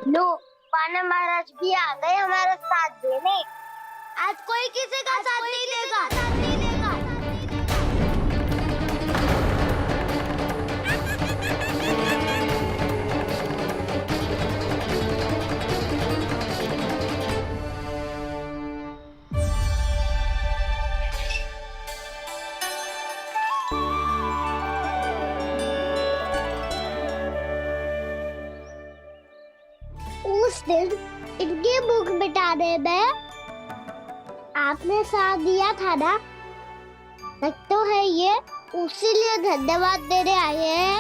लो, वानर महाराज भी आ गए हमारा साथ देने। आज कोई किसी का साथ नहीं देगा। उस दिन इनकी भूख मिटाने में आपने साथ दिया था ना, लगता है ये उसी लिए धन्यवाद देने आए हैं।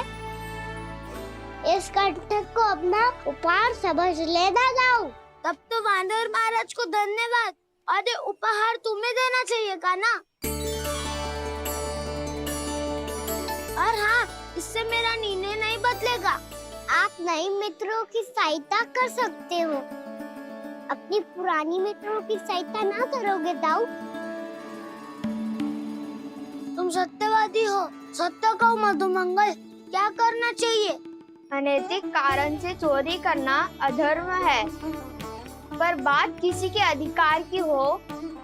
इस कंटक को अपना उपहार समझ लेना जाओ। तब तो वानर महाराज को धन्यवाद और ये उपहार तुम्हें देना चाहिए का ना। और हाँ, इससे मेरा निर्णय नहीं बदलेगा। आप नए मित्रों की सहायता कर सकते हो, अपनी पुरानी मित्रों की सहायता ना करोगे दाऊ। तुम सत्यवादी हो, सत्य कहो मधुमंगल, क्या करना चाहिए? अनैतिक कारण से चोरी करना अधर्म है, पर बात किसी के अधिकार की हो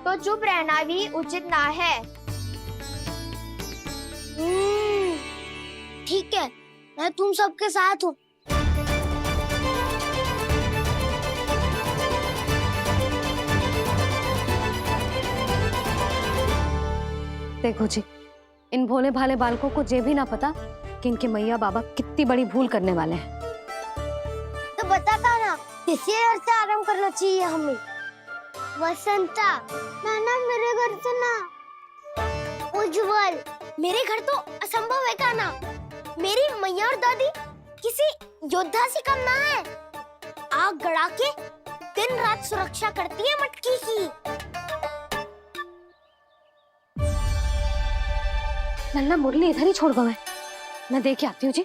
तो चुप रहना भी उचित ना है। ठीक है, मैं तुम सबके साथ हूँ। देखो जी, इन भोले भाले बालकों को ये भी ना पता कि इनके मैया बाबा कितनी बड़ी भूल करने वाले हैं। तो बताता ना, किसी घर से आराम करना चाहिए हमें। वसंता, ना मेरे घर से ना। उज्जवल, मेरे घर तो असंभव है का ना। मेरी मैया और दादी किसी योद्धा से कम ना है। आग गड़ा के दिन रात सुरक्षा करती है मटकी की। नन्ना मुरली इधर ही छोड़ गए, मैं देख आती हूँ जी।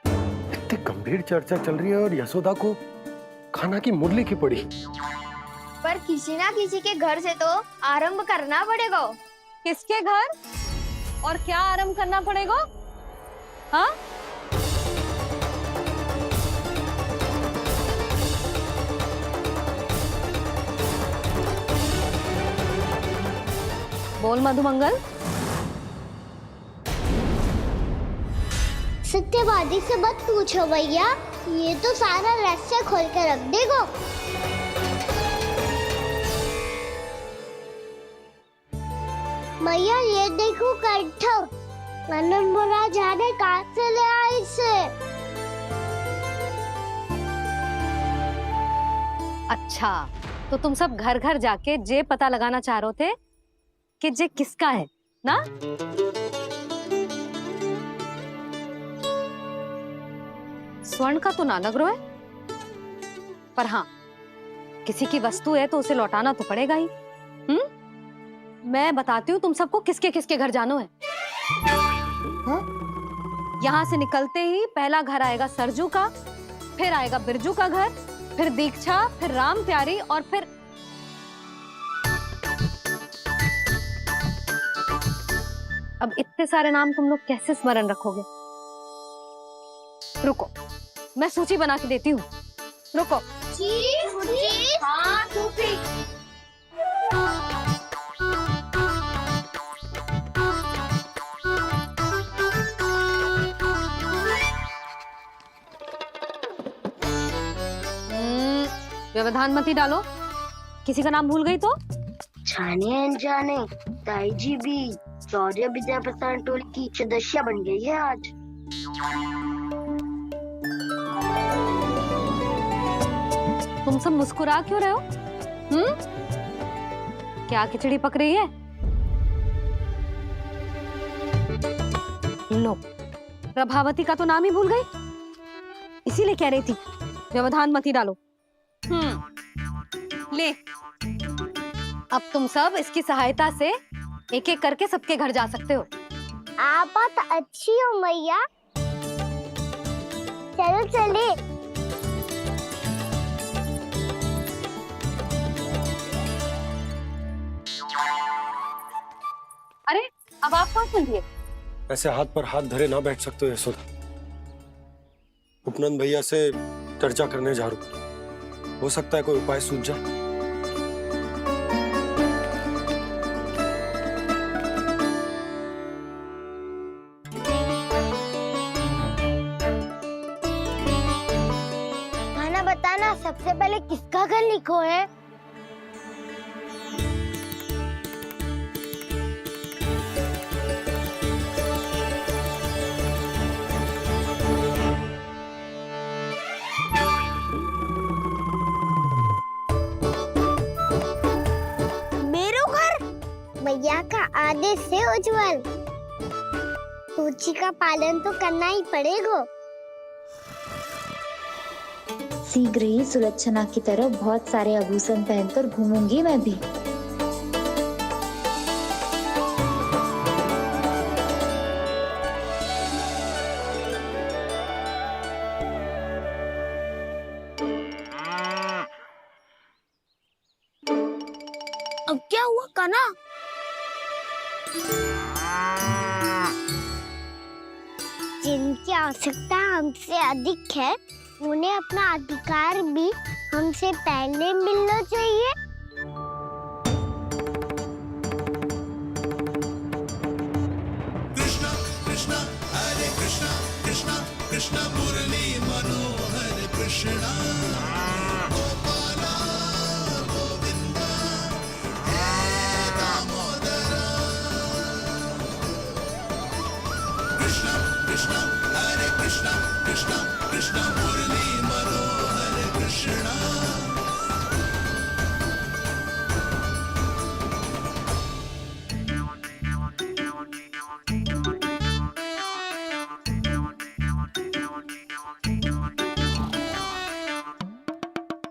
इतनी गंभीर चर्चा चल रही है और यशोदा को खाना की मुरली की पड़ी। पर किसी ना किसी के घर से तो आरंभ करना पड़ेगा। किसके घर और क्या आरंभ करना पड़ेगा? हाँ, बोल मधुमंगल। सत्यवादी से मत पूछो भैया, ये तो सारा रहस्य खोल कर रख देगा। भैया ये देखो कंठक, वानर महाराज ने कहाँ से ले आए इसे? अच्छा, तो तुम सब घर घर जाके जे पता लगाना चाह रहे थे कि जे किसका है ना? स्वर्ण का तो ना लग रहा है, पर हाँ, किसी की वस्तु है तो उसे लौटाना तो पड़ेगा ही। मैं बताती हूँ तुम सबको किसके किसके घर जाना है। यहाँ से निकलते ही पहला घर आएगा सरजू का, फिर आएगा बिरजू का घर, फिर दीक्षा, फिर राम प्यारी और फिर अब इतने सारे नाम तुम लोग कैसे स्मरण रखोगे? रुको, मैं सूची बना के देती हूँ। रुको। हाँ, व्यवधान मत ही डालो, किसी का नाम भूल गई तो? जाने अनजाने ताई जी भी शौर्य विद्या प्रसारण टोली की सदस्य बन गई है आज। तुम सब मुस्कुरा क्यों रहे हो? क्या खिचड़ी पक रही है? लो, प्रभावती का तो नाम ही भूल गई, इसीलिए कह रही थी व्यवधान मत ही डालो। ले, अब तुम सब इसकी सहायता से एक एक करके सबके घर जा सकते हो। आप बात अच्छी हो मैया, चलो चले। अरे, अब आप कहाँ चल रही है? ऐसे हाथ पर हाथ धरे ना बैठ सकते हो यशोदा। उपनंद भैया से चर्चा करने जा रहा हूँ। हो सकता है कोई उपाय सूझ जाए। खाना बताना, सबसे पहले किसका घर लिखो है? भैया का आदेश से उज्जवल, सूची का पालन तो करना ही पड़ेगा। शीघ्र ही सुलक्षणा की तरह बहुत सारे आभूषण पहनकर घूमूंगी मैं भी। अब क्या हुआ काना? जिनकी आवश्यकता हमसे अधिक है, उन्हें अपना अधिकार भी हमसे पहले मिलना चाहिए। कृष्णा कृष्णा हरे कृष्णा कृष्णा कृष्णा मुरली मनोहर कृष्णा गोपाला गोविंदा हे दामोदरा। कृष्णा कृष्णा हरे कृष्णा कृष्णा कृष्णा मुरली मनोहर कृष्णा।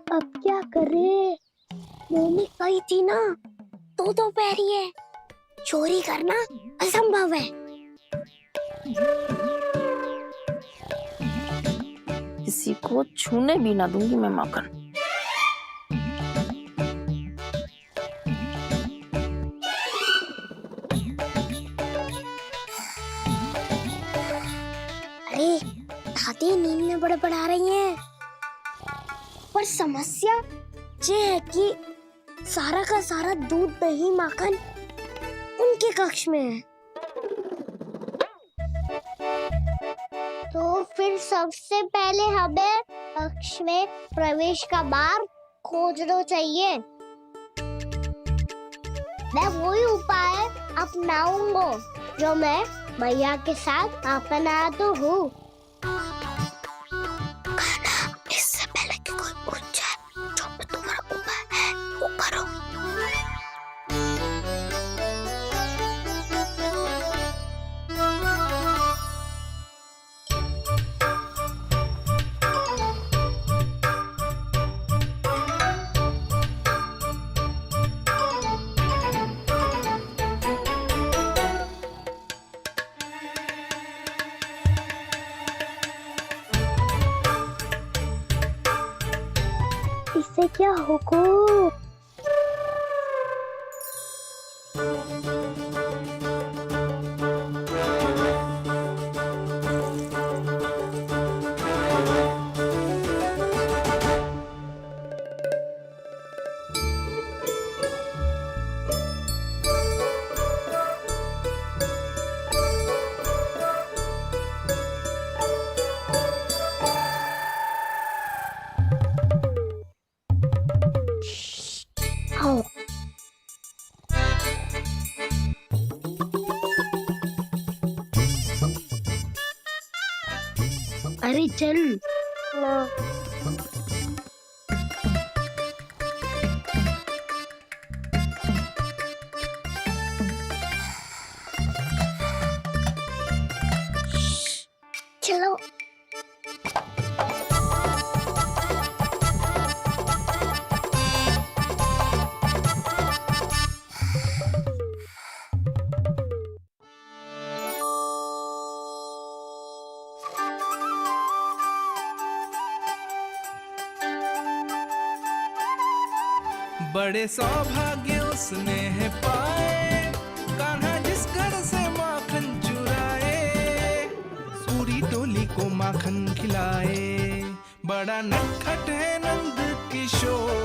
अब क्या करे? मम्मी कही थी ना, तो दोपहरी है, चोरी करना असंभव है। किसी को छूने भी ना दूंगी मैं माखन। अरे दादी नींद में बड़बड़ा रही हैं। पर समस्या ये है कि सारा का सारा दूध दही माखन उनके कक्ष में है। तो फिर सबसे पहले हमें कक्ष में प्रवेश का मार्ग खोजना चाहिए। मैं वही उपाय अपनाऊंगा जो मैं भैया के साथ अपना तो हूँ। इससे पहले कि कोई पूछ जाए, जो भी तुम्हारा उपाय है वो करो। इससे क्या होगा? आओ। अरे चल ना। चलो। बड़े सौभाग्य उसने है पाए, कान्हा जिस घर से माखन चुराए। पूरी टोली को माखन खिलाए, बड़ा नटखट है नंद किशोर।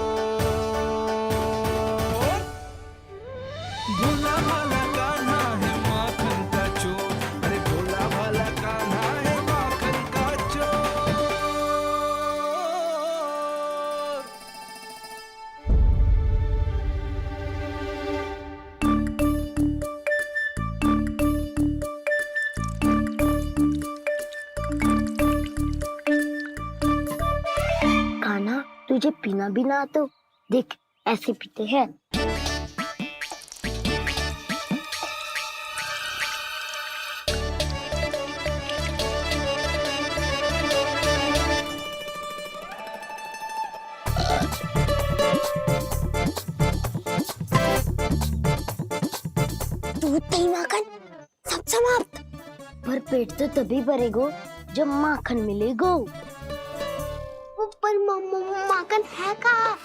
भोला भाला कान्हा है माखन का चोर, अरे भोला भाला कान्हा है माखन का चोर। कान्हा, तुझे पीना भी ना तो देख ऐसे पीते हैं। दूध दही माखन सब समाप्त। पर पेट तो तभी भरेगो जब माखन मिलेगो। पर माखन है कहाँ?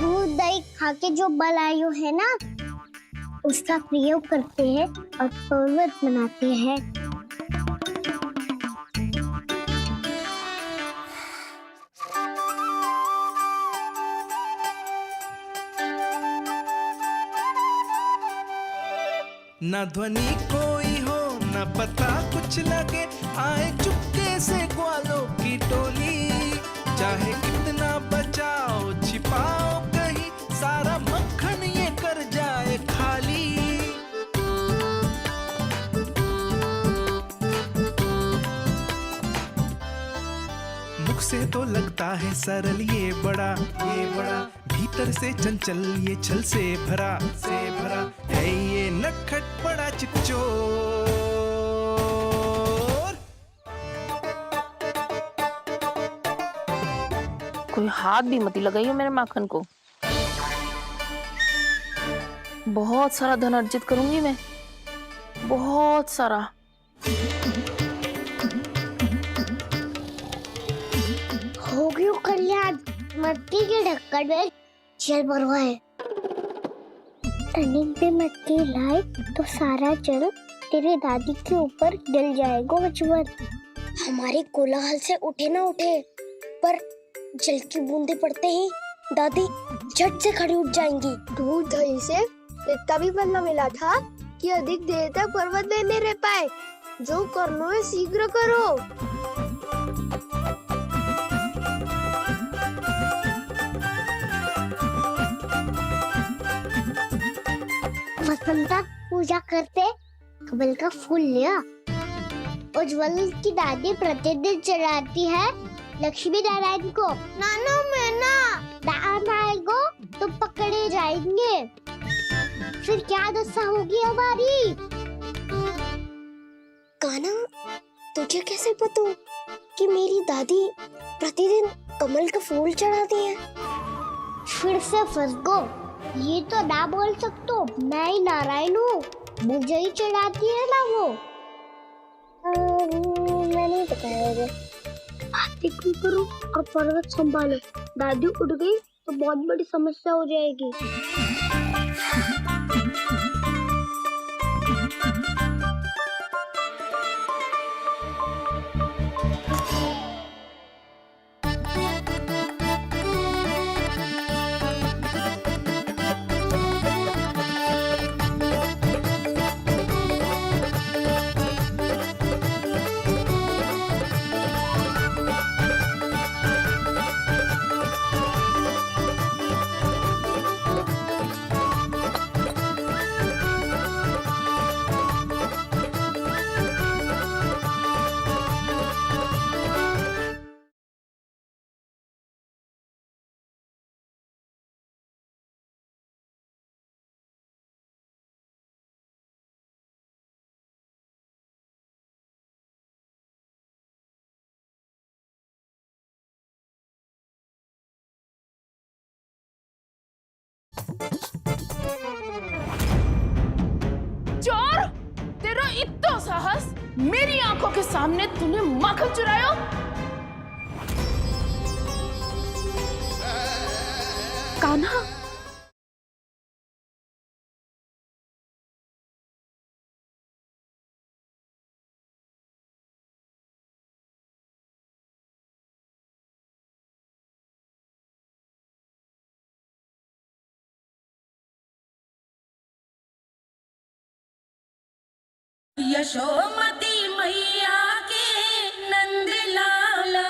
दूध दही खा के जो बलायु है ना, उसका प्रयोग करते हैं और पर्वत बनाते हैं। न ध्वनि कोई हो न पता कुछ लगे, आए चुपके से ग्वालों की टोली। चाहे कितना बचाओ छिपाओ कहीं, सारा मक्खन ये कर जाए खाली। मुख से तो लगता है सरल ये बड़ा भीतर से चंचल ये छल से भरा है ये नटखट बड़ा चिकचोर। कोई हाथ भी मत लगाइए मेरे माखन को। बहुत सारा धन अर्जित करूंगी मैं, बहुत सारा। हो गयो कल्याण, मट्टी के ढक्कन में जल भरवा है। टनिक पे मट्टी लाए तो सारा जल तेरे दादी के ऊपर डल जाएगा बचवन। हमारे कोलाहल से उठे ना उठे, पर जल की बूंदे पड़ते ही दादी झट से खड़ी उठ जाएंगी। दूध दही से इतना भी बदला मिला था कि अधिक देर तक पर्वत में नहीं रह पाए। जो करना है शीघ्र करो। वसंता पूजा करते कमल का फूल लिया। उज्जवल की दादी प्रतिदिन चढ़ाती है लक्ष्मी नारायण को। नाना मैना दान आएगो तो पकड़े जाएंगे। फिर क्या दशा होगी हमारी? कान्हा, तुझे कैसे पता कि मेरी दादी प्रतिदिन कमल का फूल चढ़ाती है? फिर से फंस गो। ये तो ना बोल सकते, मैं ही नारायण हूँ, मुझे ही चढ़ाती है ना वो। मैं नहीं बताया। बातें क्यों करो और पर्वत संभालो। दादी उठ गई तो बहुत बड़ी समस्या हो जाएगी। चोर! इतना साहस, मेरी आंखों के सामने तूने माखन चुरायो। कान्हा, यशोमती मैया के नंद लाला।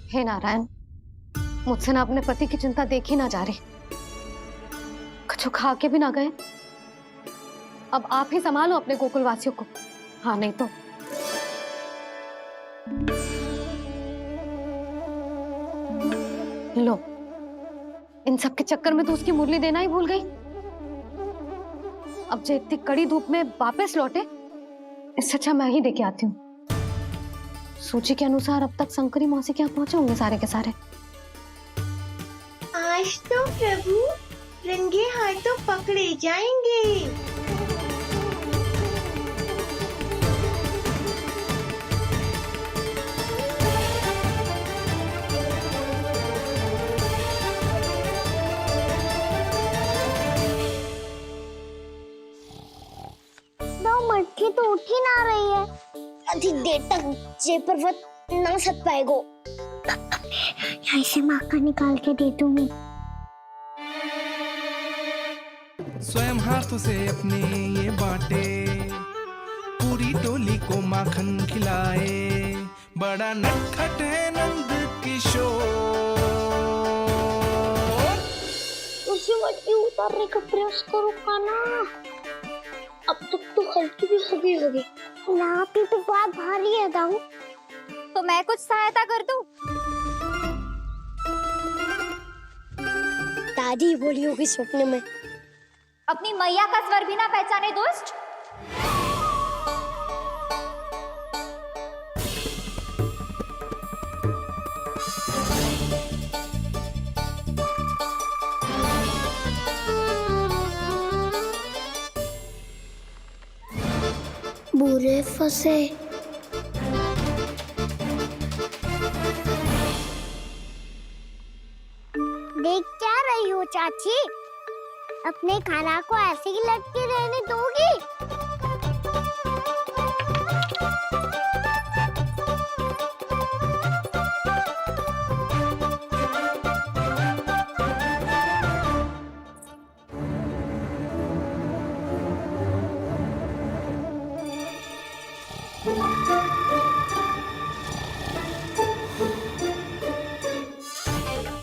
हे नारायण, मुझसे ना अपने पति की चिंता देखी ना जा रही, कुछ खा के भी ना गए। अब आप ही संभालो अपने गोकुलवासियों को। हाँ, नहीं तो लो, इन सब के चक्कर में तो उसकी मुरली देना ही भूल गई। अब जो इतनी कड़ी धूप में वापस लौटे, इससे अच्छा मैं ही देके आती हूँ। सूची के अनुसार अब तक शंकरी मौसी के यहाँ पहुंचे होंगे सारे के सारे। आज तो प्रभु रंगे हाथों पकड़े जाएंगे। मटकी तो उठ ही ना रही है। अधिक देर तक जे पर्वत ना सत पाएगो। यहाँ से माखन निकाल के दे दूंगी। स्वयं हाथों से अपने ये बांटे, पूरी टोली को माखन खिलाए। बड़ा नटखट है नंद किशोर। उसे मटकी उतारने का प्रयास करो कान्हा। अब तक तो हल्की भी हो गई होगी। यहाँ पे तो बहुत भारी है दाऊ। तो मैं कुछ सहायता कर दूं? दादी बोली होगी सपने में। अपनी मैया का स्वर भी ना पहचाने दुष्ट। बुरे फंसे। देख क्या रही हो चाची? अपने खाना को ऐसे ही लटके रहने दोगी?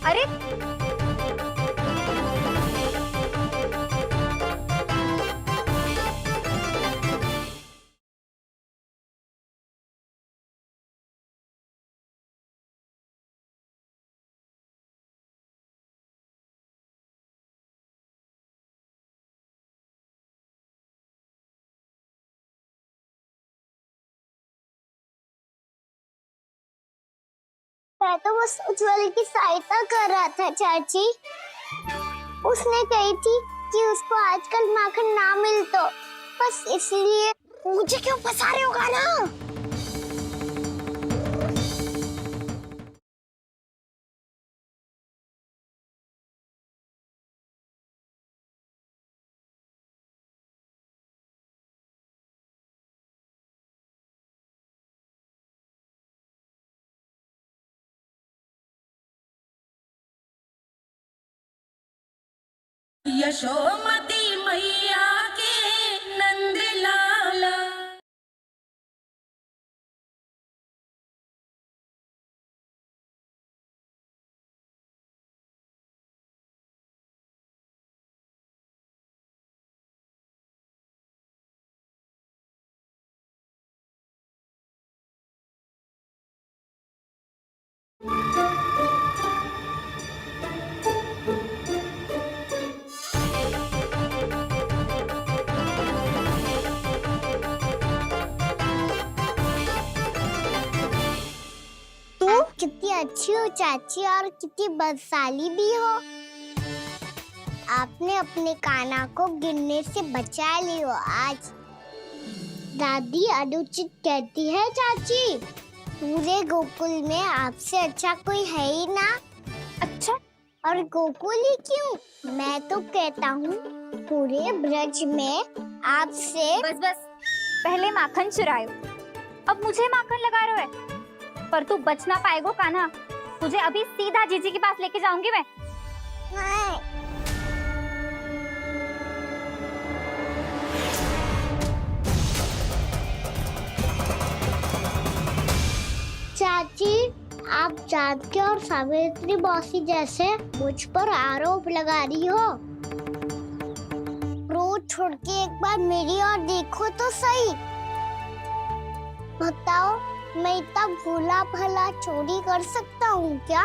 अरे मैं तो बस उज्जवल की सहायता कर रहा था चाची। उसने कही थी कि उसको आजकल माखन ना मिल तो बस इसलिए। मुझे क्यों फंसा रहे हो गाना? यशोमती मैया के नंद लाला। अच्छी हो चाची और कितनी बदसाली भी हो। आपने अपने कान्हा को गिरने से बचा ली हो आज। दादी अनुचित कहती है चाची, पूरे गोकुल में आपसे अच्छा कोई है ही ना। अच्छा, और गोकुल ही क्यों, मैं तो कहता हूँ पूरे ब्रज में आपसे। बस बस, पहले माखन चुरायो, अब मुझे माखन लगा रहे हो। पर तू बच ना पाएगो कान्हा, तुझे अभी सीधा जीजी के पास लेके जाऊंगी मैं। नहीं। चाची, आप जानकी और सावित्री मौसी जैसे मुझ पर आरोप लगा रही हो। रोज छोड़ के एक बार मेरी ओर देखो तो सही। बताओ, मैं इतना भोला भला चोरी कर सकता हूँ क्या?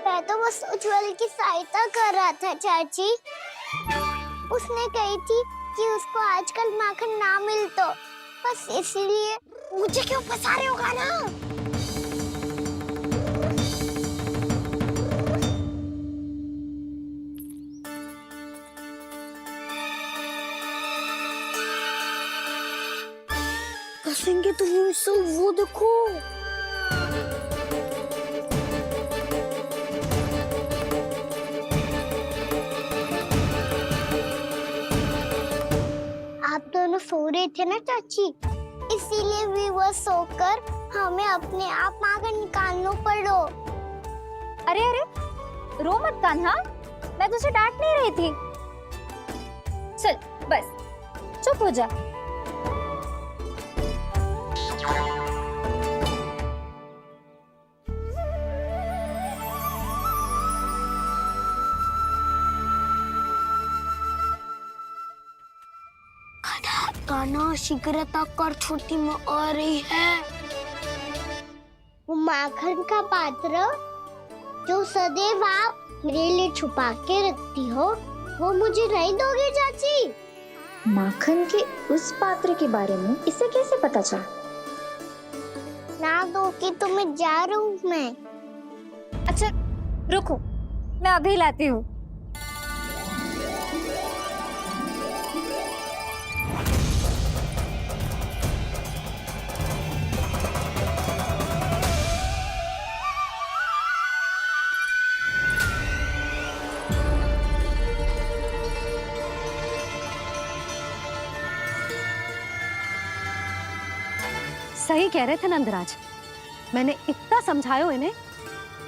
मैं तो बस उज्जवल की सहायता कर रहा था चाची। उसने कही थी कि उसको आजकल माखन ना मिल तो बस इसलिए। मुझे क्यों फंसा रहे हो कान्हा? फंसेंगे तो वो देखो। आप दोनों सो रहे थे ना चाची, इसीलिए विवश सोकर हमें अपने आप माखन निकालना पड़ो। अरे अरे, रो मत कान्हा, मैं तुझे डांट नहीं रही थी। चल बस चुप हो जा। कान्हा शीघ्र कर, छोटी में आ रही है। वो माखन का पात्र जो सदैव आप मेरे लिए छुपा के रखती हो, वो मुझे नहीं दोगे चाची? माखन के उस पात्र के बारे में इसे कैसे पता चला? ना दोगी तो मैं जा रहा हूँ मैं। अच्छा रुको, मैं अभी लाती हूँ। सही कह रहे थे नंदराज, मैंने इतना समझायो इन्हें,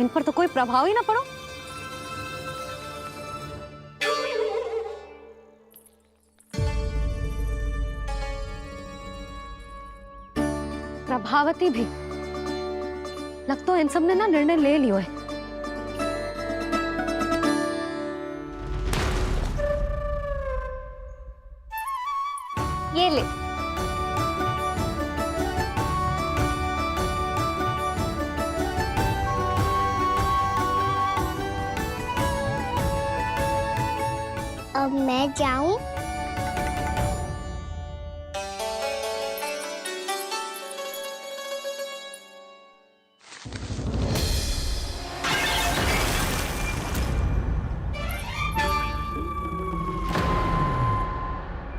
इन पर तो कोई प्रभाव ही ना पड़ो। प्रभावती भी लग तो इन सब ने ना निर्णय ले लियो है। ये ले। अब मैं जाऊं?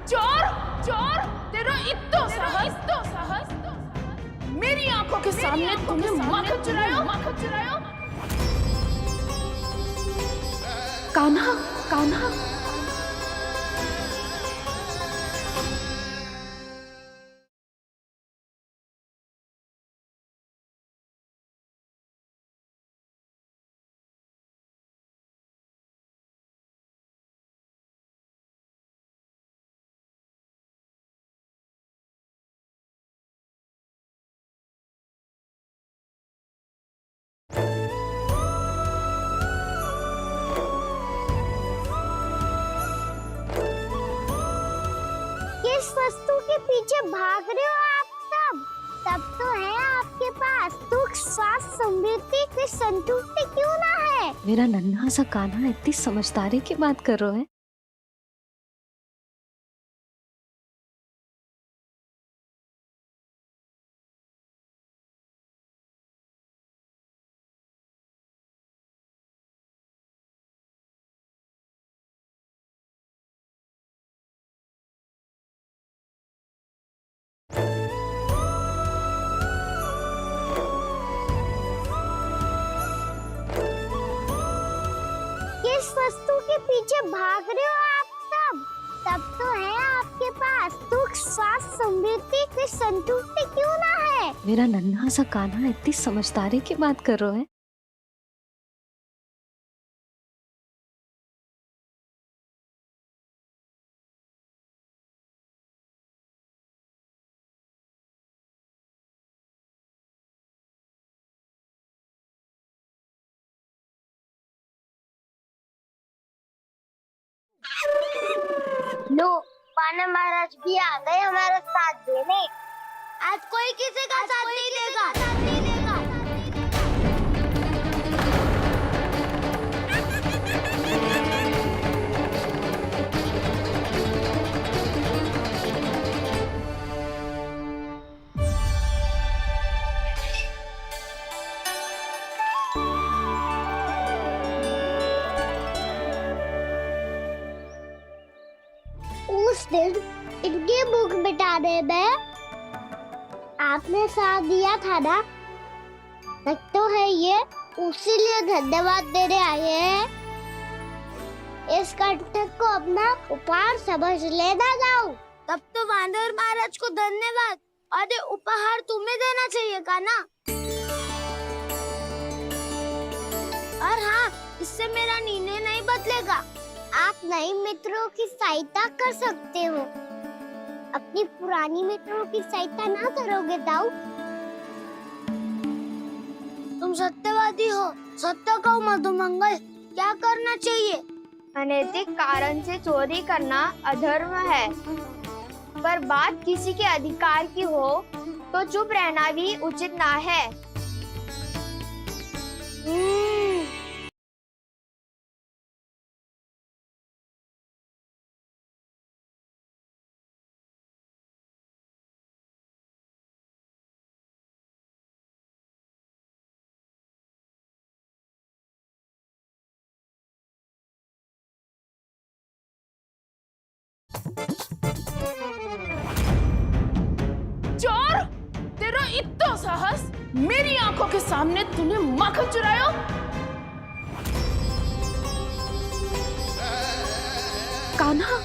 चोर चोर, तेरा इतना साहस, मेरी आंखों के सामने तुमने माखन चुराया। कान्हा, कान्हा, किस वस्तु के पीछे भाग रहे हो आप सब? सब तो है आपके पास, सुख स्वास्थ्य समृद्धि फिर संतुष्टि क्यों ना है? मेरा नन्हा सा कान्हा इतनी समझदारी की बात कर रहा है। किस वस्तु के पीछे भाग रहे हो आप सब? सब तो है आपके पास, सुख स्वास्थ्य समृद्धि फिर संतुष्टि क्यों ना है? मेरा नन्हा सा कान्हा इतनी समझदारी की बात कर रहा है। लो, पाना महाराज भी आ गए हमारा साथ देने। आज कोई किसी का साथ नहीं देगा। उस दिन इनकी भूख मिटाने में आपने साथ दिया था ना, लगता है ये उसी लिए धन्यवाद देने आए हैं। इस कंटक को अपना उपहार समझ लेना जाओ। तब तो वानर महाराज को धन्यवाद और ये उपहार तुम्हें देना चाहिए का ना। और हाँ, इससे मेरा निर्णय नहीं बदलेगा। आप नए मित्रों की सहायता कर सकते हो, अपनी पुरानी मित्रों की सहायता ना करोगे दाऊ। तुम सत्यवादी हो, सत्य कहो मधुमंगल, क्या करना चाहिए? अनैतिक कारण से चोरी करना अधर्म है, पर बात किसी के अधिकार की हो तो चुप रहना भी उचित ना है। चोर, तेरा इतना साहस, मेरी आंखों के सामने तूने माखन चुराया। कान्हा,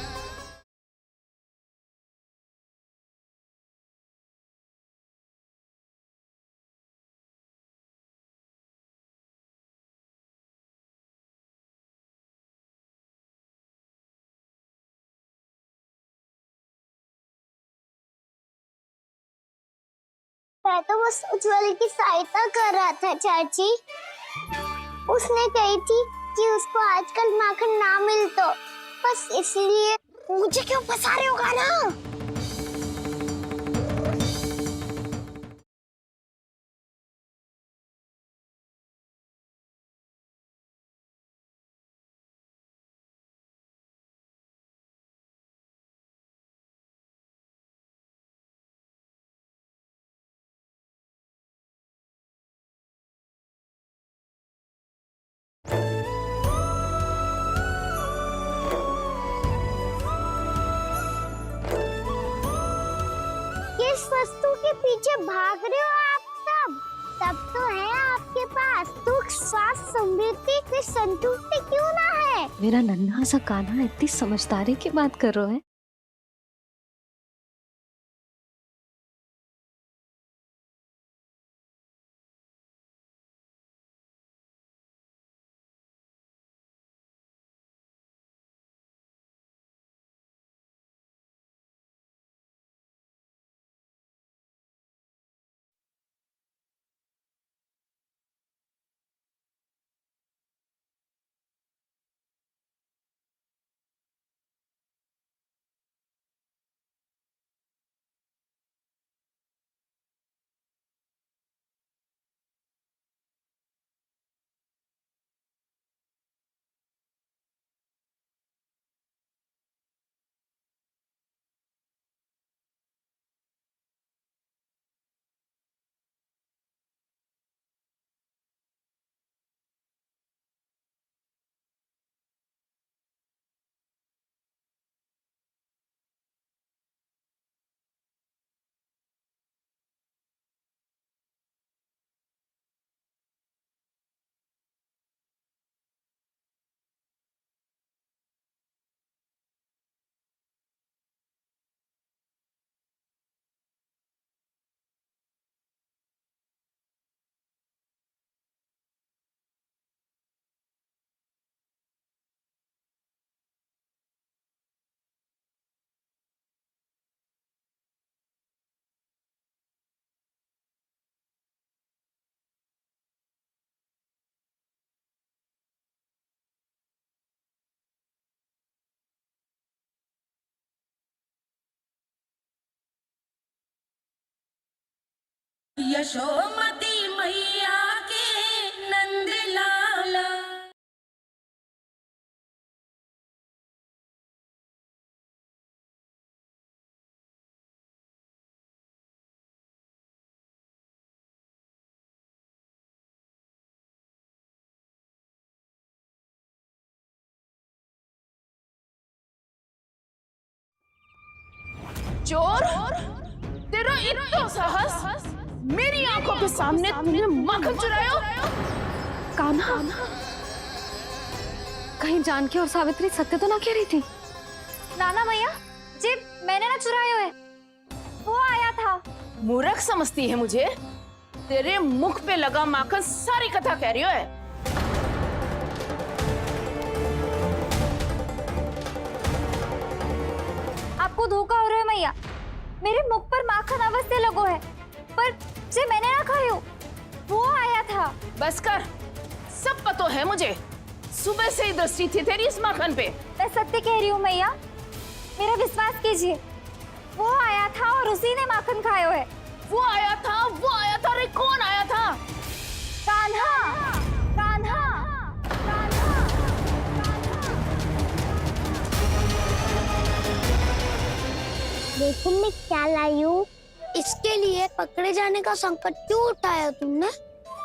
मैं तो बस उज्ज्वल की सहायता कर रहा था चाची। उसने कही थी कि उसको आजकल माखन ना मिल तो बस इसलिए। मुझे क्यों फंसा रहे होगा ना? किस वस्तु के पीछे भाग रहे हो आप सब? सब तो है आपके पास, सुख स्वास्थ्य समृद्धि फिर संतुष्टि क्यों ना है? मेरा नन्हा सा कान्हा इतनी समझदारी की बात कर रहा है। यशोमती मैया के नंद लाला। चोर, तेरा इतना साहस, मेरी आंखों के सामने तूने माखन चुरायो। कान्हा, कहीं जानकी और सावित्री सत्य तो ना कह रही थी? नाना मैया जी, मैंने ना चुराया है, वो आया था। मूर्ख समझती है मुझे? तेरे मुख पे लगा माखन सारी कथा कह रही है। आपको धोखा हो रहा है मैया, मेरे मुख पर माखन अवश्य लगो है, पर जे मैंने ना खायो, वो आया था। बस कर, सब पता है मुझे। सुबह से ही दृष्टि थी तेरी इस माखन पे। मैं सत्य कह रही हूँ मैया, मेरा विश्वास कीजिए, वो आया था और उसी ने माखन खायो है। वो आया था, वो आया था। अरे कौन आया था? कान्हा, कान्हा, कान्हा। देखो मैं क्या लाई हूँ। इसके लिए पकड़े जाने का संकट क्यों उठाया तुमने?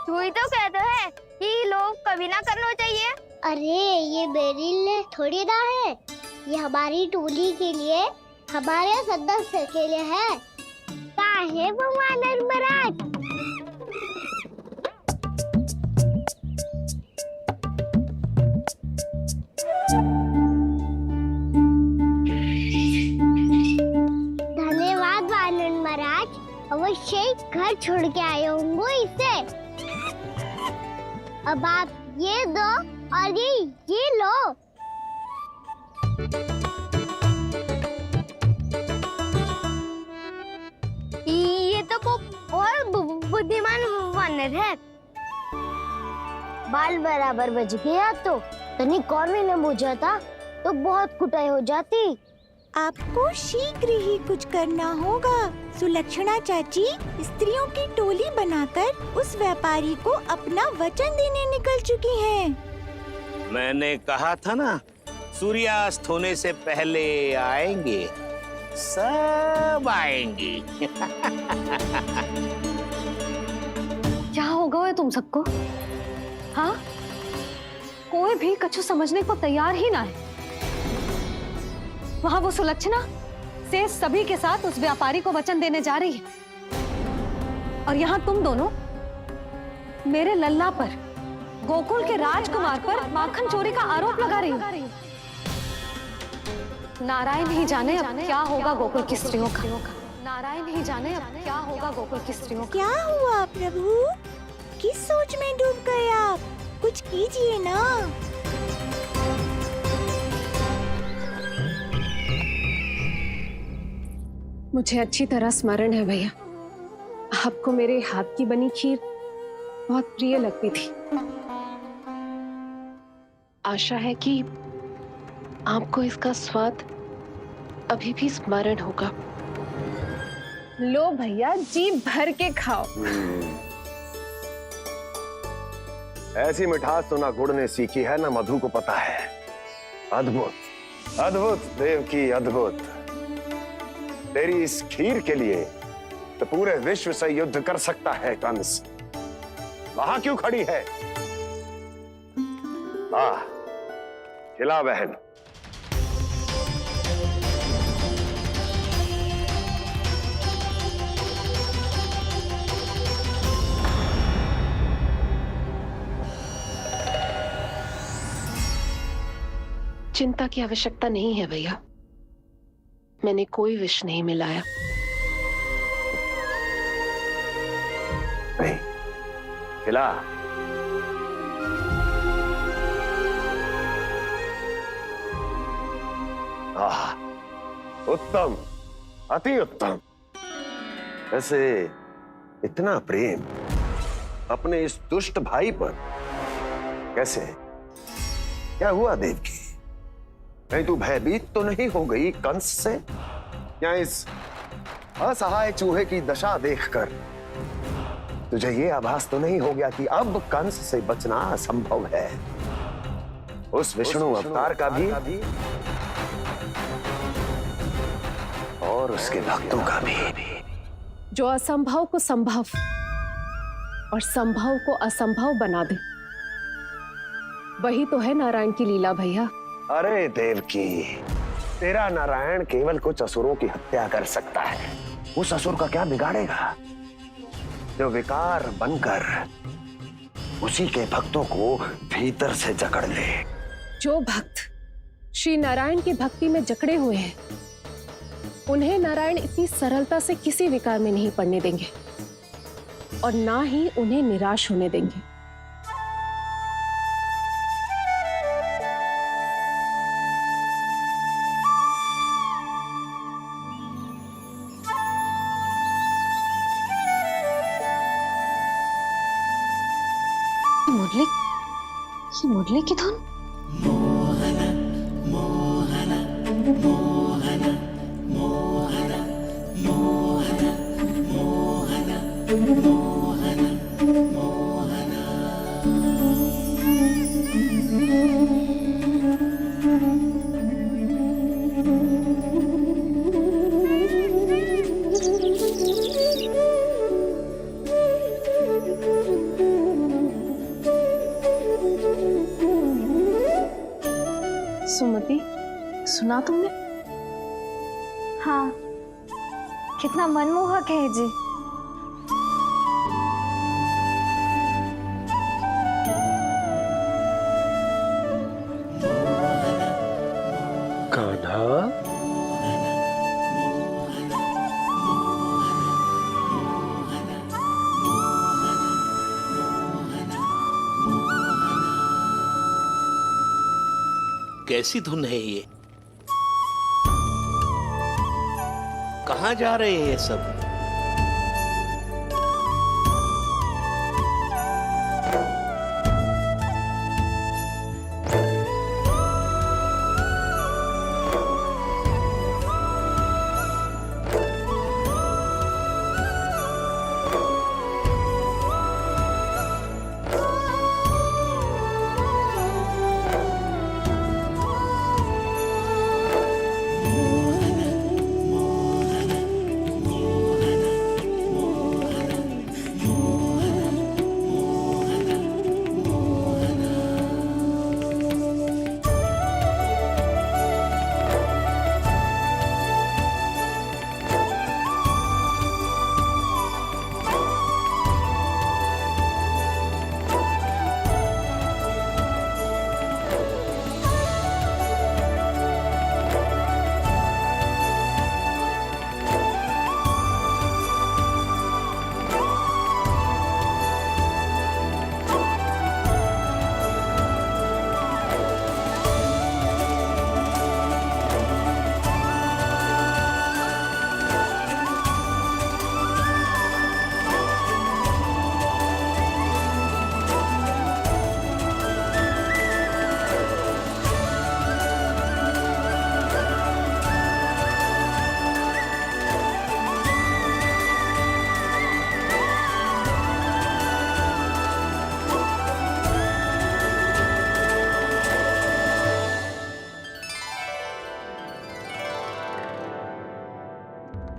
तू ही तो कहते है कि लोग कभी ना करना चाहिए। अरे ये मेरे लिए थोड़ी ना है, ये हमारी टोली के लिए, हमारे सदस्य के लिए है। कहाँ है वो वानर महाराज? धन्यवाद वानर महाराज, अवश्य ही घर छोड़ के आए होंगे इसे। अब आप ये दो और ये लो। ये तो बहुत बुद्धिमान वानर है। बाल बराबर बज गया तो तनिक और मैंने बुझा था तो बहुत कुटाई हो जाती। आपको शीघ्र ही कुछ करना होगा। सुलक्षणा चाची स्त्रियों की टोली बनाकर उस व्यापारी को अपना वचन देने निकल चुकी हैं। मैंने कहा था ना, सूर्यास्त होने से पहले आएंगे, सब आएंगे। क्या होगा है तुम सबको? हाँ, कोई भी कछु समझने को तैयार ही ना है। वहां वो सुलक्षणा से सभी के साथ उस व्यापारी को वचन देने जा रही है, और यहाँ तुम दोनों मेरे लल्ला पर, गोकुल के राजकुमार पर माखन चोरी का आरोप लगा रही हो। नारायण ही जाने अब क्या होगा गोकुल की स्त्रियों का। नारायण ही जाने अब क्या होगा गोकुल की स्त्रियों का। क्या हुआ प्रभु? किस सोच में डूब गए आप? कुछ कीजिए ना। मुझे अच्छी तरह स्मरण है भैया, आपको मेरे हाथ की बनी खीर बहुत प्रिय लगती थी। आशा है कि आपको इसका स्वाद अभी भी स्मरण होगा। लो भैया, जी भर के खाओ। ऐसी मिठास तो ना गुड़ ने सीखी है ना मधु को पता है। अद्भुत, अद्भुत देवकी, अद्भुत। तेरी इस खीर के लिए तो पूरे विश्व से युद्ध कर सकता है कंस। वहां क्यों खड़ी है? खिला बहन। चिंता की आवश्यकता नहीं है भैया, मैंने कोई विष नहीं मिलाया। नहीं, खिला। उत्तम, अति उत्तम। वैसे इतना प्रेम अपने इस दुष्ट भाई पर कैसे? क्या हुआ देवकी? कहीं तू भयभीत तो नहीं हो गई कंस से? या इस असहाय चूहे की दशा देखकर तुझे ये आभास तो नहीं हो गया कि अब कंस से बचना असंभव है? उस विष्णु अवतार का भी और उसके भक्तों का भी। जो असंभव को संभव और संभव को असंभव बना दे, वही तो है नारायण की लीला भैया। अरे देवकी, तेरा नारायण केवल कुछ असुरों की हत्या कर सकता है। उस असुर का क्या बिगाड़ेगा जो विकार बनकर उसी के भक्तों को भीतर से जकड़ ले। जो भक्त श्री नारायण की भक्ति में जकड़े हुए हैं, उन्हें नारायण इतनी सरलता से किसी विकार में नहीं पड़ने देंगे और ना ही उन्हें निराश होने देंगे। मुरली की धुन। सुमति, सुना तुमने? हाँ, कितना मनमोहक है जी। कान्हा, कैसी धुन है ये? कहाँ जा रहे हैं ये सब?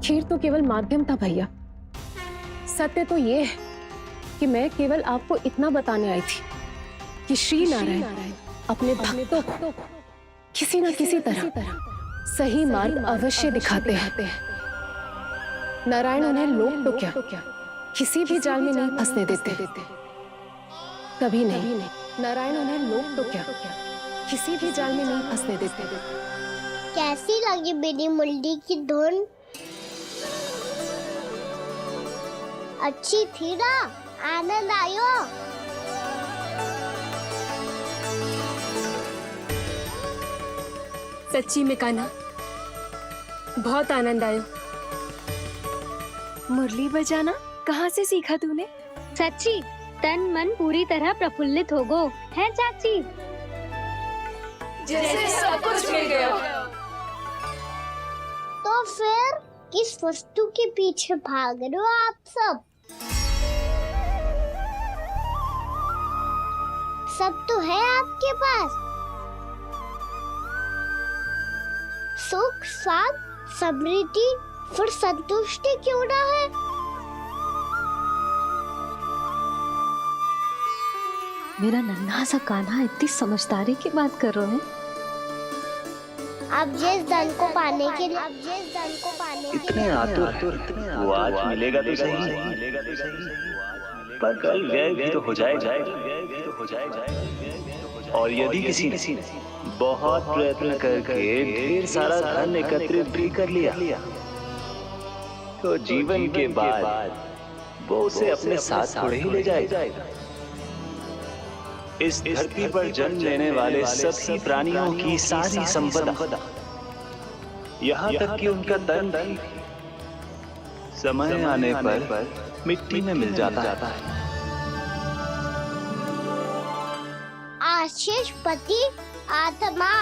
खीर तो केवल माध्यम था भैया। सत्य तो ये है कि मैं केवल आपको इतना बताने आई थी कि श्री नारायण अपने भक्तों को किसी न किसी तरह सही मार्ग अवश्य दिखाते हैं। नारायण उन्हें लोग तो क्या किसी भी जाल में नहीं फंसने देते, कभी नहीं। नारायण उन्हें लोग तो क्या किसी भी जाल में नहीं फंसने देते। कैसी लगी मेरी मुरली की धुन? अच्छी थी ना? आनंद आयो? सच्ची में कान्हा, बहुत आनंद आयो। मुरली बजाना कहाँ से सीखा तूने? सच्ची तन मन पूरी तरह प्रफुल्लित हो गो है चाची। जैसे सब कुछ मिल गया। तो फिर किस वस्तु के पीछे भाग रहे हो आप सब? सब तो है आपके पास। सुख, स्वाद, समृद्धि, फिर संतुष्टि क्यों ना है? मेरा नन्हा सा कान्हा इतनी समझदारी की बात कर रहे हैं। अब जिस धन को पाने के लिए इतने आतुर वो आज मिलेगा तो सही, पर कल व्यय भी तो हो जाएगा। और यदि किसी ने बहुत प्रयत्न करके ढेर सारा धन एकत्रित भी कर लिया, तो जीवन के बाद वो उसे अपने साथ थोड़े ही ले जाएगा। इस धरती पर जन्म लेने वाले सभी प्राणियों की सारी संपदा, यहाँ तक कि उनका तन भी समय आने पर मिट्टी में मिल जाता है। आशीष पति आत्मा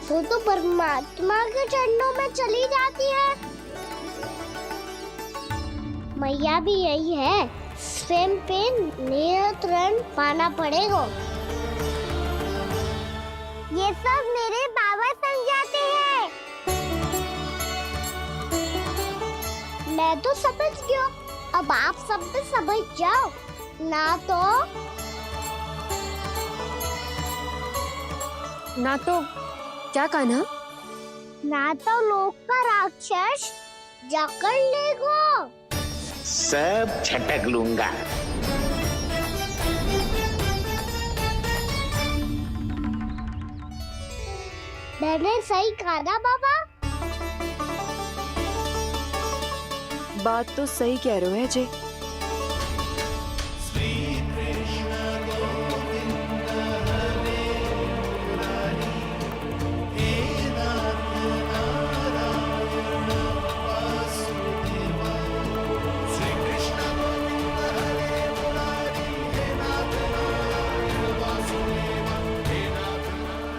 वो तो परमात्मा के चरणों में चली जाती है। मैया भी यही है, स्वयं पे नियंत्रण पाना पड़ेगा। ये सब मेरे बाबा समझाते हैं। मैं तो समझ गया, अब आप सब भी समझ जाओ ना तो क्या कान्हा? ना तो लोक का राक्षस जकड़ लेगा। सब झटक लूंगा। मैंने सही कहा ना बाबा? बात तो सही कह रहे हो है जी।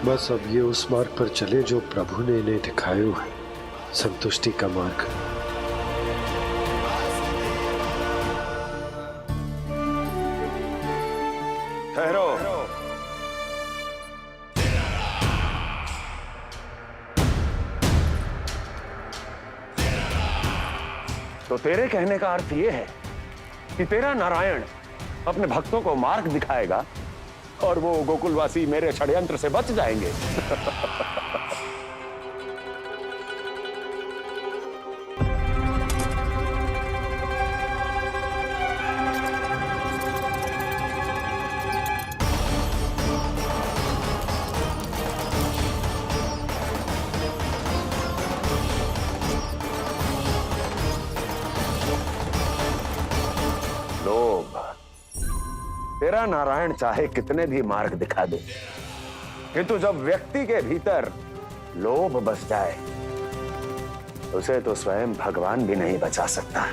बस अब ये उस मार्ग पर चले जो प्रभु ने इन्हें दिखाया है, संतुष्टि का मार्ग। ठहरो। तो तेरे कहने का अर्थ यह है कि तेरा नारायण अपने भक्तों को मार्ग दिखाएगा और वो गोकुलवासी मेरे षड्यंत्र से बच जाएंगे। लोभ। तेरा नारायण चाहे कितने भी मार्ग दिखा दे, किंतु जब व्यक्ति के भीतर लोभ बस जाए, उसे तो स्वयं भगवान भी नहीं बचा सकता।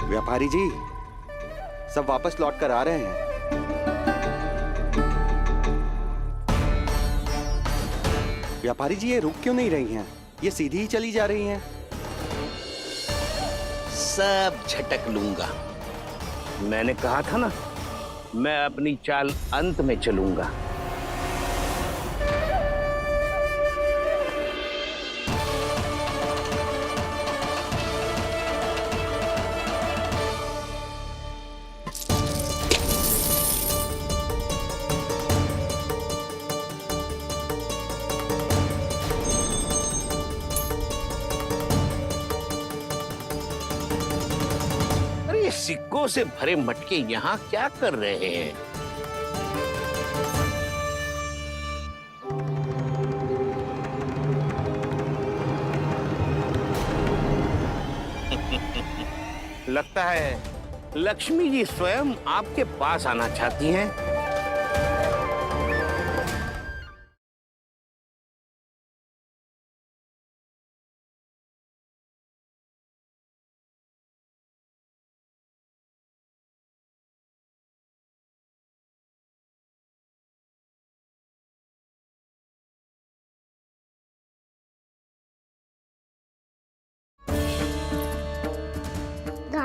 व्यापारी जी, सब वापस लौट कर आ रहे हैं। व्यापारी जी, ये रुक क्यों नहीं रही हैं? ये सीधी ही चली जा रही हैं। सब झटक लूंगा। मैंने कहा था ना, मैं अपनी चाल अंत में चलूंगा। सिक्कों से भरे मटके यहाँ क्या कर रहे हैं? लगता है लक्ष्मी जी स्वयं आपके पास आना चाहती हैं।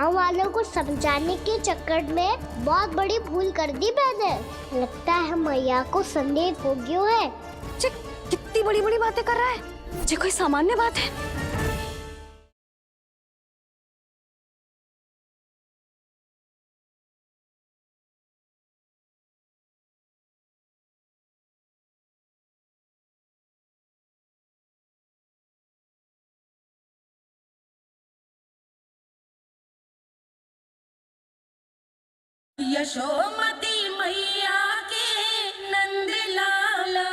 गांव वालों को समझाने के चक्कर में बहुत बड़ी भूल कर दी मैंने। लगता है मैया को संदेह हो गया है। कितनी बड़ी बड़ी बातें कर रहा है, ये कोई सामान्य बात है? यशोमती मैया के नंद लाला।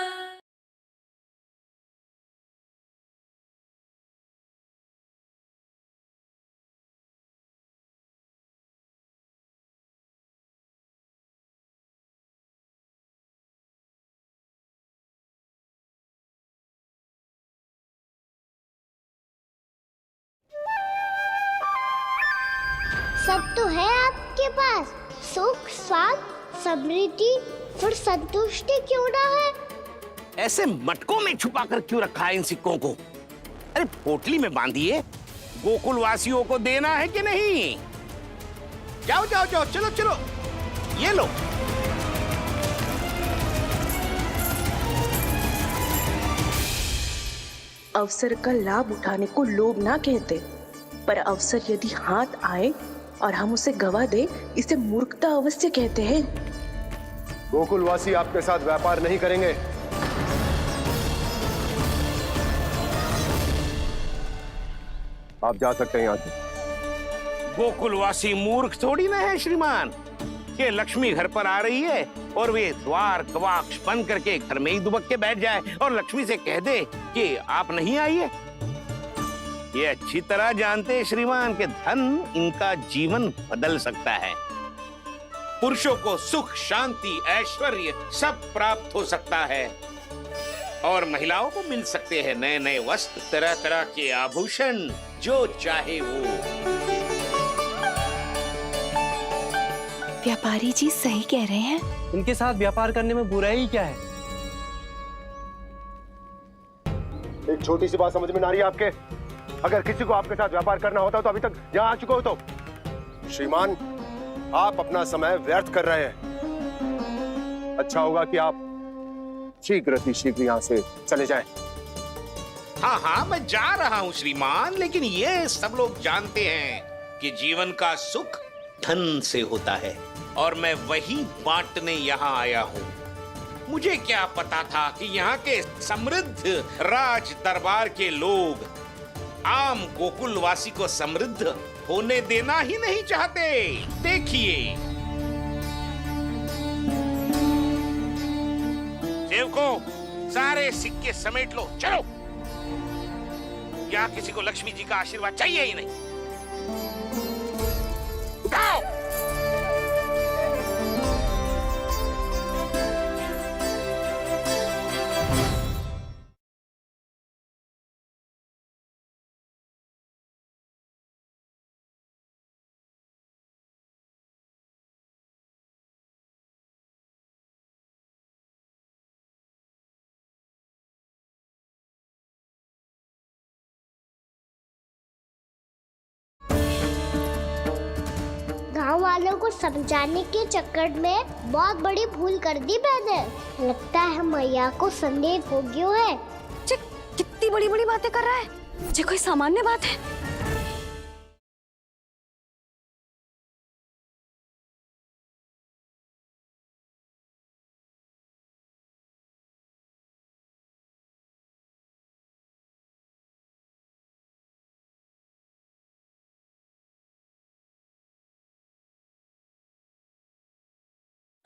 सब तो है आपके पास, सुख, स्वाद, समृद्धि, फिर संतुष्टि क्यों ना है? ऐसे मटकों में छुपा कर क्यों रखा है इन सिक्कों को? अरे पोटली में बांधिए, गोकुल वासियों को देना है कि नहीं? जाओ जाओ जाओ, चलो चलो, ये लो। अवसर का लाभ उठाने को लोभ ना कहते, पर अवसर यदि हाथ आए और हम उसे गवा दे, इसे मूर्खता अवश्य कहते हैं। गोकुलवासी आपके साथ व्यापार नहीं करेंगे। आप जा सकते हैं यहाँ से। गोकुलवासी मूर्ख थोड़ी ना है श्रीमान। ये लक्ष्मी घर पर आ रही है और वे द्वार कवाक्ष बंद करके घर में ही दुबक के बैठ जाए और लक्ष्मी से कह दे कि आप नहीं आइए। ये अच्छी तरह जानते हैं श्रीमान कि धन इनका जीवन बदल सकता है। पुरुषों को सुख, शांति, ऐश्वर्य सब प्राप्त हो सकता है और महिलाओं को मिल सकते हैं नए नए वस्त्र, तरह तरह के आभूषण, जो चाहे वो। व्यापारी जी सही कह रहे हैं। इनके साथ व्यापार करने में बुराई क्या है? एक छोटी सी बात समझ में ना रही है आपके? अगर किसी को आपके साथ व्यापार करना होता तो अभी तक यहाँ आ चुके हो। तो श्रीमान, आप अपना समय व्यर्थ कर रहे हैं। अच्छा होगा कि आप शीघ्र यहाँ से चले जाएं। हाँ हाँ, मैं जा रहा हूँ श्रीमान, लेकिन ये सब लोग जानते हैं कि जीवन का सुख धन से होता है और मैं वही बांटने यहाँ आया हूँ। मुझे क्या पता था कि यहाँ के समृद्ध राज दरबार के लोग आम गोकुलवासी को समृद्ध होने देना ही नहीं चाहते। देखिए सेवकों, सारे सिक्के समेट लो, चलो। यहाँ किसी को लक्ष्मी जी का आशीर्वाद चाहिए ही नहीं। उठाओ। गांव वालों को समझाने के चक्कर में बहुत बड़ी भूल कर दी मैंने। लगता है मैया को संदेह हो गया है। कितनी बड़ी बड़ी बातें कर रहा है, ये कोई सामान्य बात है?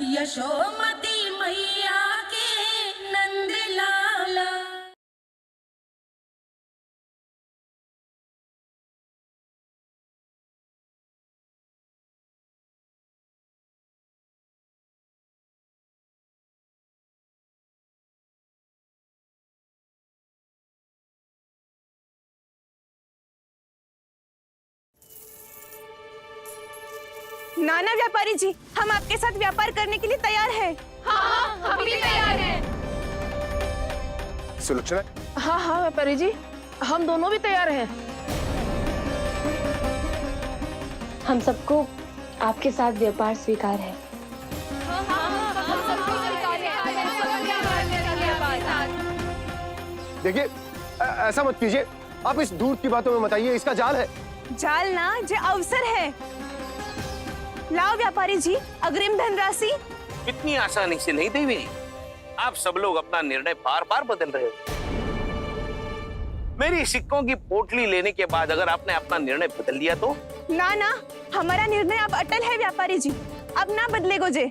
यशोमती मैया के नंद लाला। नाना व्यापारी जी, हम आपके साथ व्यापार करने के लिए तैयार हैं। हाँ, हम भी तैयार हैं। सुलक्षणा? हाँ हाँ व्यापारी जी, हम दोनों भी तैयार हैं। हम सबको आपके साथ व्यापार स्वीकार है। देखिए, ऐसा मत कीजिए। आप इस दूर की बातों में मत आइए, इसका जाल है। जाल ना, जे अवसर है। लाओ व्यापारी जी अग्रिम धनराशि। इतनी आसानी से नहीं देवी। आप सब लोग अपना निर्णय बार बार बदल रहे हो। मेरी सिक्कों की पोटली लेने के बाद अगर आपने अपना निर्णय बदल लिया तो? ना ना, हमारा निर्णय अब अटल है व्यापारी जी, अब ना बदलेगो जे।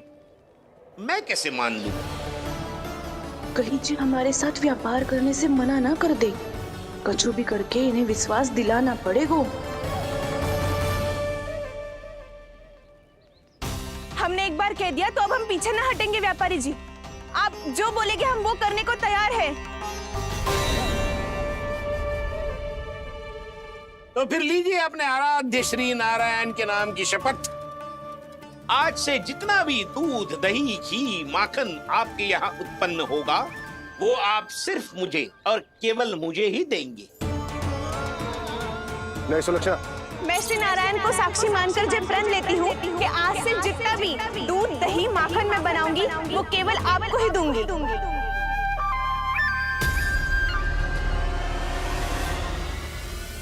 मैं कैसे मान लूं? कहीं जी हमारे साथ व्यापार करने से मना ना कर दे। कछु भी करके इन्हें विश्वास दिलाना पड़ेगा। हमने एक बार कह दिया तो अब हम पीछे ना हटेंगे व्यापारी जी। आप जो बोलेंगे हम वो करने को तैयार है। तो फिर लीजिए अपने आराध्य श्री नारायण के नाम की शपथ। आज से जितना भी दूध, दही, घी, माखन आपके यहाँ उत्पन्न होगा वो आप सिर्फ मुझे और केवल मुझे ही देंगे। नहीं सुलक्षणा, मैं श्री नारायण को साक्षी मानकर जब प्रण लेती हूँ कि आज से जितना भी दूध, दही, माखन मैं बनाऊंगी वो केवल आपको ही दूंगी।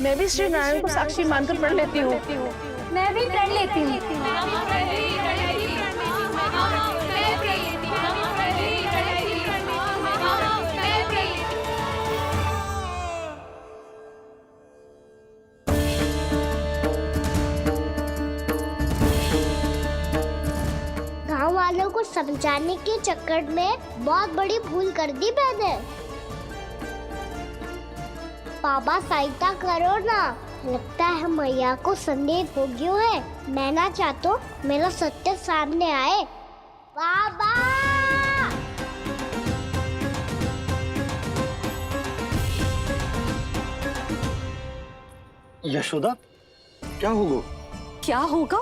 मैं भी श्री नारायण को साक्षी मानकर प्रण लेती हूँ। मैं भी प्रण लेती हूँ। गांव वालों को समझाने के चक्कर में बहुत बड़ी भूल कर दी मैंने। बाबा सहायता करो ना, लगता है मैया को संदेह हो गया है। मैं ना चाहता मेरा सत्य सामने आए। बाबा! यशोदा, क्या होगा? क्या होगा?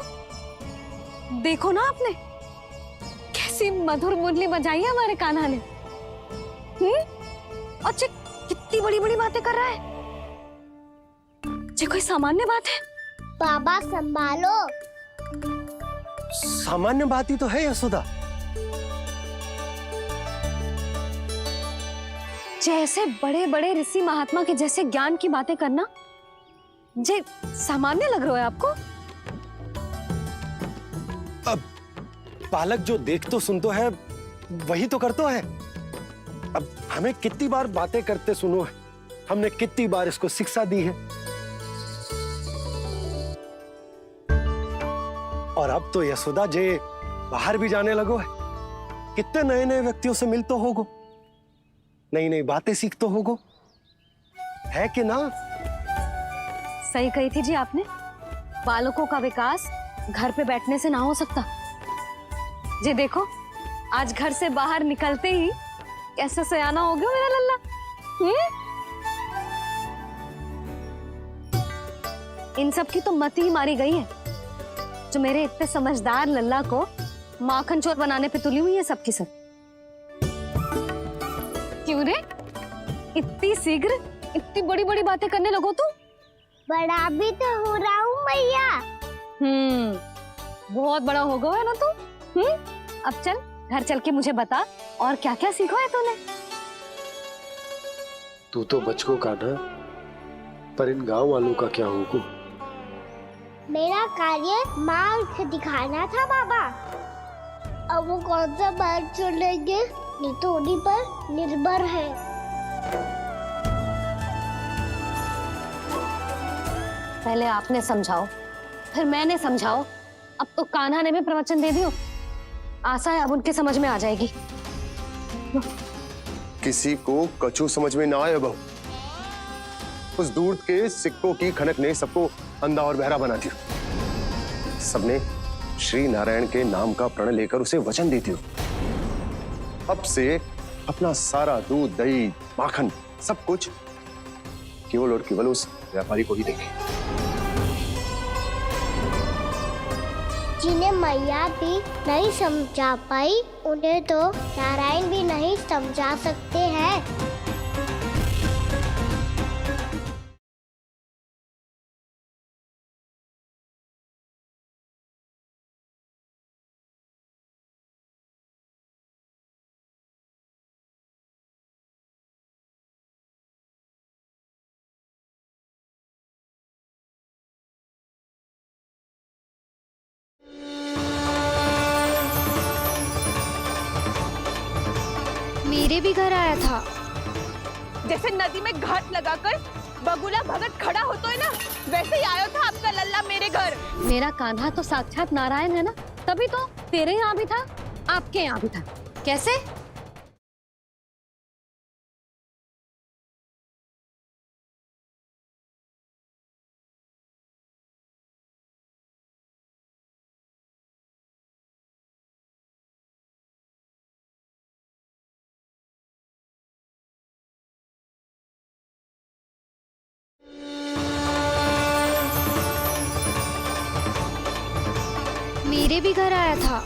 देखो ना आपने कैसी मधुर मुरली बजाई है हमारे कान्हा ने। अच्छा, कितनी बड़ी बड़ी बातें कर रहा है। ये कोई सामान्य बात है? बाबा संभालो। सामान्य बात ही तो है यशोदा। जैसे बड़े बड़े ऋषि महात्मा के जैसे ज्ञान की बातें करना जे सामान्य लग रहा है आपको? अब बालक जो देख तो सुन तो है वही तो करता है। अब हमें कितनी बार बातें करते सुनो है, हमने कितनी बार इसको शिक्षा दी है। और अब तो यशोदा जे बाहर भी जाने लगो है, कितने नए नए व्यक्तियों से मिलते होगो, नई नई बातें सीखते होगो, है कि ना? सही कही थी जी आपने। बालकों का विकास घर पे बैठने से ना हो सकता। जी देखो, आज घर से बाहर निकलते ही कैसे सयाना हो गया मेरा लल्ला। इन सब की तो मत ही मारी गई है, जो मेरे इतने समझदार लल्ला को माखन चोर बनाने पे तुली हुई है सबकी सब। क्यों रे, इतनी शीघ्र इतनी बड़ी बड़ी बातें करने लगो तू? बड़ा भी तो हो रहा हूँ मैया। बहुत बड़ा हो गया है ना तू। अब चल घर चल के मुझे बता और क्या क्या सीखा है तूने। तू तो बचको कान्हा, पर इन गांव वालों का क्या होगा? मेरा कार्य मार्ग दिखाना था बाबा। अब वो कौन सा मार्ग चुनेंगे ये तो उन्हीं पर निर्भर है। पहले आपने समझाओ, फिर मैंने समझाओ, अब तो कान्हा ने भी प्रवचन दे दियो। आशा है अब उनके समझ में आ जाएगी। किसी को कछु समझ में ना आए बहू। उस दूध के सिक्कों की खनक ने सबको अंधा और बहरा बना दिया। सबने श्री नारायण के नाम का प्रण लेकर उसे वचन देती हो। अब से अपना सारा दूध, दही, माखन सब कुछ केवल और केवल उस व्यापारी को ही देंगे। जिन्हें मैया भी नहीं समझा पाई, उन्हें तो नारायण भी नहीं समझा सकते हैं। मेरे भी घर आया था। जैसे नदी में घाट लगाकर बगुला भगत खड़ा होता है ना, वैसे ही आया था आपका लल्ला मेरे घर। मेरा कान्हा तो साक्षात नारायण है ना, तभी तो तेरे यहाँ भी था, आपके यहाँ भी था। कैसे? मेरे भी घर आया था।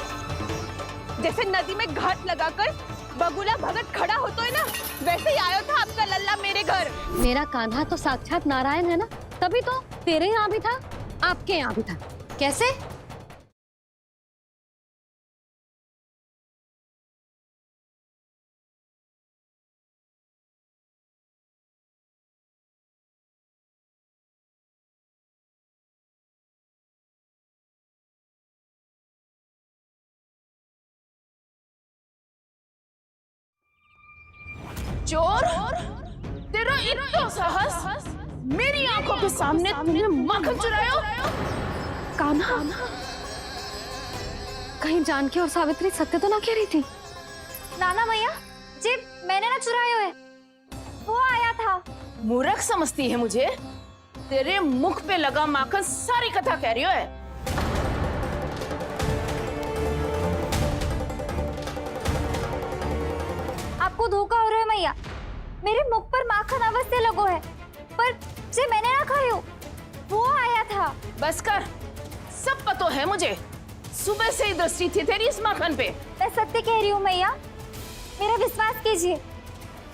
जैसे नदी में घाट लगाकर बगुला भगत खड़ा होता है ना, वैसे ही आया था आपका लल्ला मेरे घर। मेरा कान्हा तो साक्षात नारायण है ना, तभी तो तेरे यहाँ भी था, आपके यहाँ भी था। कैसे? चोर, तेरा इतना साहस, मेरी आंखों के सामने तुमने माखन चुराया। कान्हा, कहीं जानकी और सावित्री सत्य तो ना कह रही थी? नाना मैया जी, मैंने ना चुराया है, वो आया था। मूर्ख समझती है मुझे? तेरे मुख पे लगा माखन सारी कथा कह रही है। आपको धोखा हो रहा है मैया, मेरे मुख पर माखन अवश्य लगो है, पर जे मैंने ना खायो, वो आया था। बस कर, सब पता है मुझे, सुबह से ही दृष्टि थी तेरी इस माखन पे। मैं सत्य कह रही हूँ मैया, मेरा विश्वास कीजिए,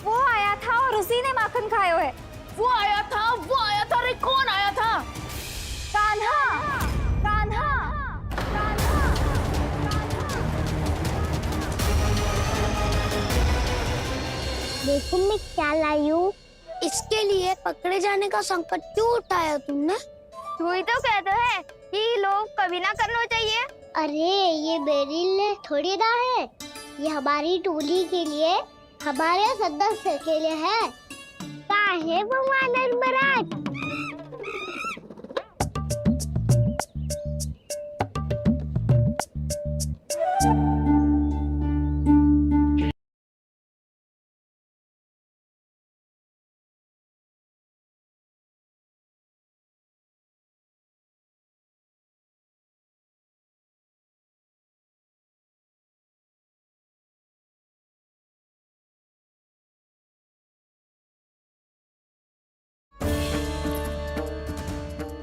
वो आया था और उसी ने माखन खायो है। वो आया था, वो आया था। अरे कौन आया था? कान्हा, कान्हा, कान्हा। देखो मैं क्या लाई हूँ। इसके लिए पकड़े जाने का संकट क्यों उठाया तुमने? तू ही तो कहता है कि लोग कभी ना करना चाहिए। अरे ये मेरे लिए थोड़ी ना है, ये हमारी टोली के लिए, हमारे सदस्य के लिए है। काहे वो वानर महाराज?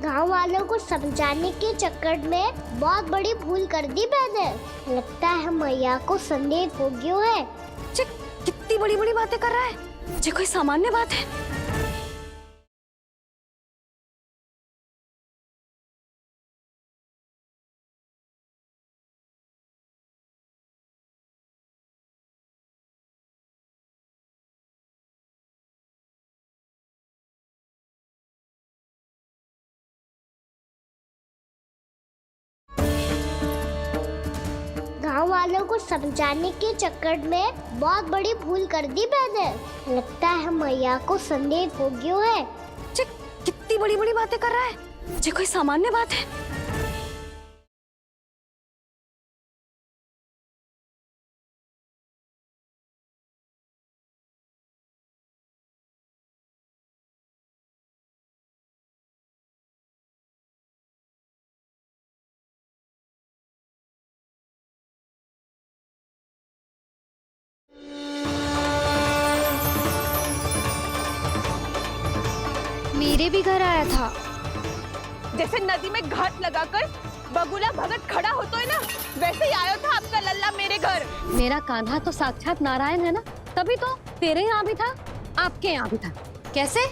गांव वालों को समझाने के चक्कर में बहुत बड़ी भूल कर दी मैंने। लगता है मैया को संदेह हो गया है। कितनी बड़ी बड़ी बातें कर रहा है, ये कोई सामान्य बात है? गांव वालों को समझाने के चक्कर में बहुत बड़ी भूल कर दी मैंने। लगता है मैया को संदेह हो गया है। कितनी बड़ी बड़ी बातें कर रहा है, ये कोई सामान्य बात है? मेरे भी घर आया था। जैसे नदी में घाट लगाकर बगुला भगत खड़ा होता है ना, वैसे ही आया था आपका लल्ला मेरे घर। मेरा कान्हा तो साक्षात नारायण है ना, तभी तो तेरे यहाँ भी था, आपके यहाँ भी था। कैसे?